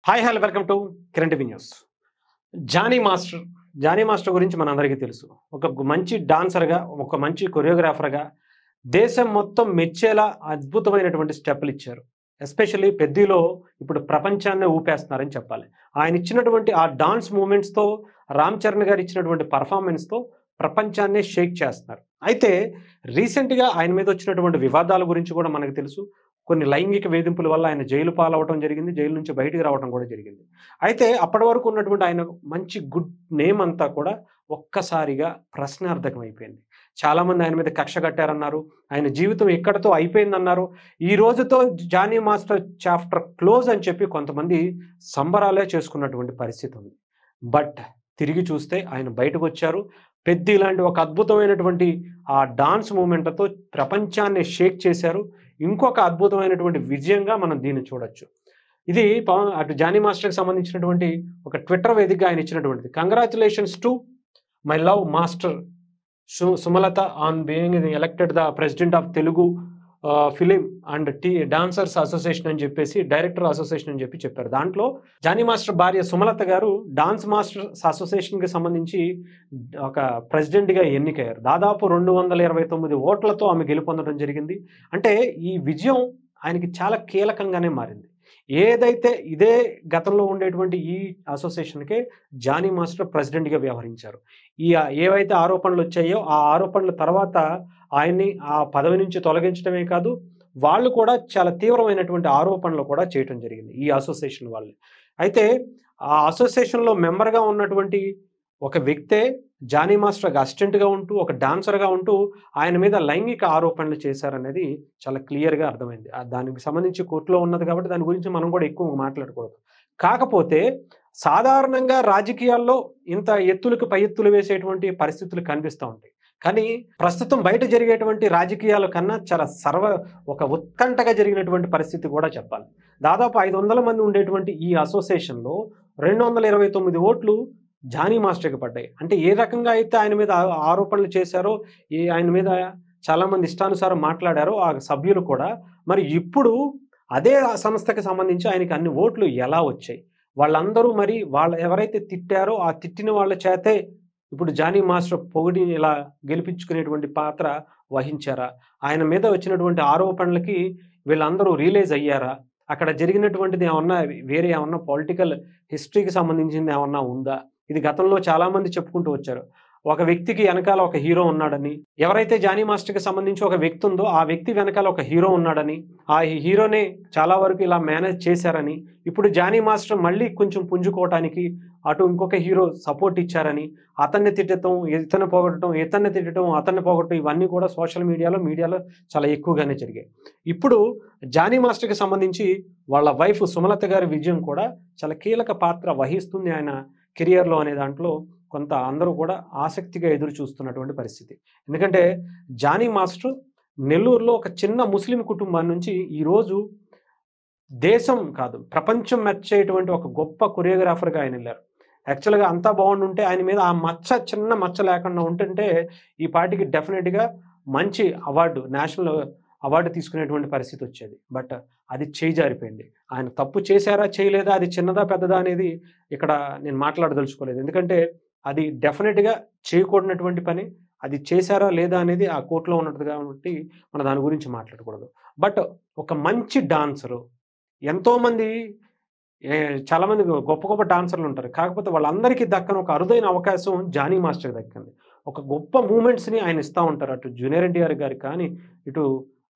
Hi hello welcome to Kiran TV news. Jani master గురించి మనందరికీ తెలుసు. ఒక మంచి డాన్సర్గా, ఒక మంచి కొరియోగ్రాఫర్గా దేశం మొత్తం మెచ్చేలా అద్భుతమైనటువంటి స్టెప్పులు ఇచ్చారు. ఎస్పెషల్లీ పెద్దిలో ఇప్పుడు ప్రపంచాన్నే ఊపేస్తున్నారని చెప్పాలి. ఆయన ఇచ్చినటువంటి ఆ డాన్స్ మూమెంట్స్తో, రామ్ చరణ్ గారు ఇచ్చినటువంటి పర్ఫార్మెన్స్తో ప్రపంచాన్నే షేక్ చేస్తున్నారు. అయితే రీసెంట్గా ఆయన మీద వచ్చినటువంటి వివాదాల గురించి కూడా మనకు తెలుసు. కొన్ని లైంగిక వేధింపుల వల్ల ఆయన జైలు పాలవటం జరిగింది. జైలు నుంచి బయటికి రావడం కూడా జరిగింది. అయితే అప్పటి వరకు ఉన్నటువంటి ఆయన మంచి గుడ్ నేమ్ అంతా కూడా ఒక్కసారిగా ప్రశ్నార్థకం అయిపోయింది. చాలామంది ఆయన మీద కక్ష కట్టారన్నారు. ఆయన జీవితం ఎక్కడితో అయిపోయిందన్నారు. ఈ రోజుతో జానీ మాస్టర్ చాప్టర్ క్లోజ్ అని చెప్పి కొంతమంది సంబరాలే చేసుకున్నటువంటి పరిస్థితి ఉంది. బట్ తిరిగి చూస్తే ఆయన బయటకు వచ్చారు. పెద్ది ఇలాంటి ఒక అద్భుతమైనటువంటి ఆ డాన్స్ మూమెంట్లతో ప్రపంచాన్ని షేక్ చేశారు. ఇంకొక అద్భుతమైనటువంటి విజయంగా మనం దీన్ని చూడొచ్చు. ఇది అటు జానీ మాస్టర్కి సంబంధించినటువంటి ఒక ట్విట్టర్ వేదికగా ఆయన ఇచ్చినటువంటిది. Congratulations to my love master Sumalatha on being elected the president of Telugu film and dancers association అని చెప్పేసి, డైరెక్టర్ అసోసియేషన్ అని చెప్పారు. దాంట్లో జానీ మాస్టర్ భార్య సుమలత గారు డాన్స్ మాస్టర్స్ అసోసియేషన్కి సంబంధించి ఒక ప్రెసిడెంట్గా ఎన్నికయ్యారు. దాదాపు 229 ఓట్లతో ఆమె గెలుపొందడం జరిగింది. అంటే ఈ విజయం ఆయనకి చాలా కీలకంగానే మారింది. ఏదైతే ఇదే గతంలో ఉండేటువంటి ఈ అసోసియేషన్కే జానీ మాస్టర్ ప్రెసిడెంట్గా వ్యవహరించారు. ఏవైతే ఆరోపణలు వచ్చాయో ఆ ఆరోపణల తర్వాత ఆయన్ని ఆ పదవి నుంచి తొలగించడమే కాదు, వాళ్ళు కూడా చాలా తీవ్రమైనటువంటి ఆరోపణలు కూడా చేయటం జరిగింది ఈ అసోసియేషన్ వాళ్ళు. అయితే ఆ అసోసియేషన్లో మెంబర్గా ఉన్నటువంటి ఒక వ్యక్తే జానీ మాస్టర్కి అసిస్టెంట్గా ఉంటూ, ఒక డాన్సర్గా ఉంటూ ఆయన మీద లైంగిక ఆరోపణలు చేశారనేది చాలా క్లియర్గా అర్థమైంది. దానికి సంబంధించి కోర్టులో ఉన్నది కాబట్టి దాని గురించి మనం కూడా ఎక్కువ మాట్లాడకూడదు. కాకపోతే సాధారణంగా రాజకీయాల్లో ఇంత ఎత్తులకు పై ఎత్తులు వేసేటువంటి పరిస్థితులు కనిపిస్తూ ఉంటాయి. కానీ ప్రస్తుతం బయట జరిగేటువంటి రాజకీయాల కన్నా చాలా ఒక ఉత్కంఠగా జరిగినటువంటి పరిస్థితి కూడా చెప్పాలి. దాదాపు 500 మంది ఉండేటువంటి ఈ అసోసియేషన్లో 229 ఓట్లు జానీ మాస్టర్కి పడ్డాయి. అంటే ఏ రకంగా అయితే ఆయన మీద ఆరోపణలు చేశారో, ఆయన మీద చాలామంది ఇష్టానుసారం మాట్లాడారో ఆ సభ్యులు కూడా, మరి ఇప్పుడు అదే సంస్థకి సంబంధించి ఆయనకి అన్ని ఓట్లు ఎలా వచ్చాయి? వాళ్ళందరూ మరి ఎవరైతే తిట్టారో ఆ తిట్టిన వాళ్ళ చేతే ఇప్పుడు జానీ మాస్టర్ పొగిడి ఇలా గెలిపించుకునేటువంటి పాత్ర వహించారా? ఆయన మీద వచ్చినటువంటి ఆరోపణలకి వీళ్ళందరూ రియలైజ్ అయ్యారా? అక్కడ జరిగినటువంటిది ఏమన్నా పొలిటికల్ హిస్టరీకి సంబంధించింది ఏమన్నా ఉందా? ఇది గతంలో చాలామంది చెప్పుకుంటూ వచ్చారు. ఒక వ్యక్తికి వెనకాల ఒక హీరో ఉన్నాడని, ఎవరైతే జానీ మాస్టర్కి సంబంధించి ఒక వ్యక్తి ఉందో ఆ వ్యక్తి వెనకాల ఒక హీరో ఉన్నాడని, ఆ హీరోనే చాలా వరకు ఇలా మేనేజ్ చేశారని, ఇప్పుడు జానీ మాస్టర్ మళ్ళీ కొంచెం పుంజుకోవటానికి అటు ఇంకొక హీరో సపోర్ట్ ఇచ్చారని, అతన్ని తిట్టడం, ఇతన్ని పొగడటం, ఇతన్ని తిట్టడం, అతన్ని పొగడటం, ఇవన్నీ కూడా సోషల్ మీడియాలో చాలా ఎక్కువగానే జరిగాయి. ఇప్పుడు జానీ మాస్టర్కి సంబంధించి వాళ్ళ వైఫ్ సుమలత గారి విజయం కూడా చాలా కీలక పాత్ర వహిస్తుంది ఆయన కెరియర్లో అనే దాంట్లో కొంత అందరూ కూడా ఆసక్తిగా ఎదురు చూస్తున్నటువంటి పరిస్థితి. ఎందుకంటే జానీ మాస్టర్ నెల్లూరులో ఒక చిన్న ముస్లిం కుటుంబం నుంచి ఈరోజు దేశం కాదు ప్రపంచం మెచ్చేటువంటి ఒక గొప్ప కొరియోగ్రాఫర్గా ఆయన వెళ్ళారు. యాక్చువల్గా అంతా బాగుండుంటే ఆయన మీద ఆ చిన్న మచ్చ లేకుండా ఉంటుంటే ఈ పార్టీకి డెఫినెట్గా మంచి అవార్డు, నేషనల్ అవార్డు తీసుకునేటువంటి పరిస్థితి వచ్చేది. బట్ అది చేజారిపోయింది. ఆయన తప్పు చేశారా చేయలేదా, అది చిన్నదా పెద్దదా అనేది ఇక్కడ నేను మాట్లాడదలుచుకోలేదు. ఎందుకంటే అది డెఫినెట్గా చేయకూడనటువంటి పని. అది చేశారా లేదా అనేది ఆ కోర్టులో ఉన్నది కాబట్టి మనం దాని గురించి మాట్లాడకూడదు. బట్ ఒక మంచి డాన్సరు, ఎంతోమంది చాలామంది గొప్ప గొప్ప డాన్సర్లు ఉంటారు. కాకపోతే వాళ్ళందరికీ దక్కని ఒక అరుదైన అవకాశం జానీ మాస్టర్కి దక్కింది. ఒక గొప్ప మూమెంట్స్ని ఆయన ఇస్తూ ఉంటారు. అటు జూనియర్ ఎన్టీఆర్ గారికి కానీ, ఇటు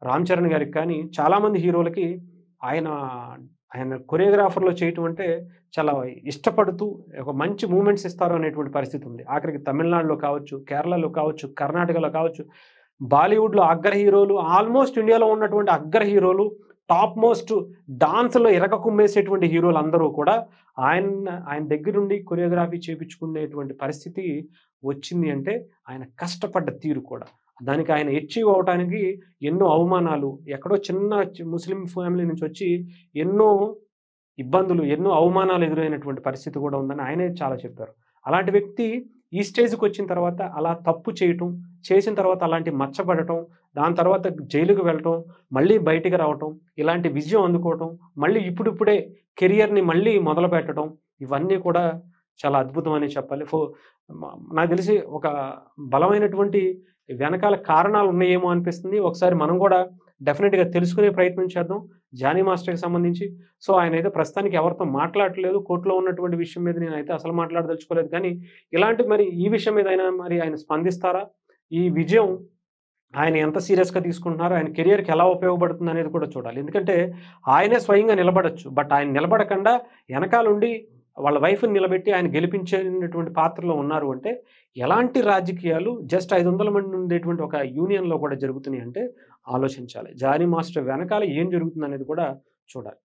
రామ్ చరణ్ గారికి కానీ, చాలామంది హీరోలకి ఆయన కొరియోగ్రాఫర్లో చేయటం అంటే చాలా ఇష్టపడుతూ ఒక మంచి మూమెంట్స్ ఇస్తారు అనేటువంటి పరిస్థితి ఉంది. ఆఖరికి తమిళనాడులో కావచ్చు, కేరళలో కావచ్చు, కర్ణాటకలో కావచ్చు, బాలీవుడ్లో అగ్ర హీరోలు, ఆల్మోస్ట్ ఇండియాలో ఉన్నటువంటి అగ్ర హీరోలు, టాప్ మోస్ట్ డాన్స్లో కుమ్మేసేటువంటి హీరోలు అందరూ కూడా ఆయన దగ్గర నుండి కొరియోగ్రఫీ చేయించుకునేటువంటి పరిస్థితి వచ్చింది. అంటే ఆయన కష్టపడ్డ తీరు కూడా, దానికి ఆయన అచీవ్ అవడానికి ఎన్నో అవమానాలు, ఎక్కడో చిన్న ముస్లిం ఫ్యామిలీ నుంచి వచ్చి ఎన్నో ఇబ్బందులు, ఎన్నో అవమానాలు ఎదురైనటువంటి పరిస్థితి కూడా ఉందని ఆయనే చాలా చెప్పారు. అలాంటి వ్యక్తి ఈ స్టేజ్కి వచ్చిన తర్వాత అలా తప్పు చేయటం, చేసిన తర్వాత అలాంటి మచ్చపడటం, దాని తర్వాత జైలుకి వెళ్ళటం, మళ్ళీ బయటికి రావటం, ఇలాంటి విజయం అందుకోవటం, మళ్ళీ ఇప్పుడిప్పుడే కెరియర్‌ని మళ్ళీ మొదలుపెట్టడం, ఇవన్నీ కూడా చాలా అద్భుతం అని చెప్పాలి. నాకు తెలిసి ఒక బలమైనటువంటి వెనకాల కారణాలు ఉన్నాయేమో అనిపిస్తుంది. ఒకసారి మనం కూడా డెఫినిట్‌గా తెలుసుకునే ప్రయత్నం చేద్దాం. జానీ మాస్టర్‌కి సంబంధించి. సో, ఆయనైతే ప్రస్తుతానికి ఎవరితో మాట్లాడట్లేదు. కోర్ట్‌లో ఉన్నటువంటి విషయం మీద నేనైతే అసలు మాట్లాడదలుచుకోలేదు. కానీ ఇలాంటి మరి ఈ విషయం మీద మరి ఆయన స్పందిస్తారా? ఈ విజయం ఆయన ఎంత సీరియస్‌గా తీసుకుంటున్నారో, ఆయన కెరియర్‌కి ఎలా ఉపయోగపడుతుందనేది కూడా చూడాలి. ఎందుకంటే ఆయనే స్వయంగా నిలబడొచ్చు. బట్ ఆయన నిలబడకుండా ఎనకాలుండి వాళ్ళ వైఫ్‌ని నిలబెట్టి ఆయన గెలిపించేటువంటి పాత్రలో ఉన్నారు అంటే, ఎలాంటి రాజకీయాలు జస్ట్ 500 మంది ఉండేటువంటి ఒక యూనియన్‌లో కూడా జరుగుతున్నాయంటే ఆలోచించాలి. జానీ మాస్టర్ వెనకాల ఏం జరుగుతుందనేది కూడా చూడాలి.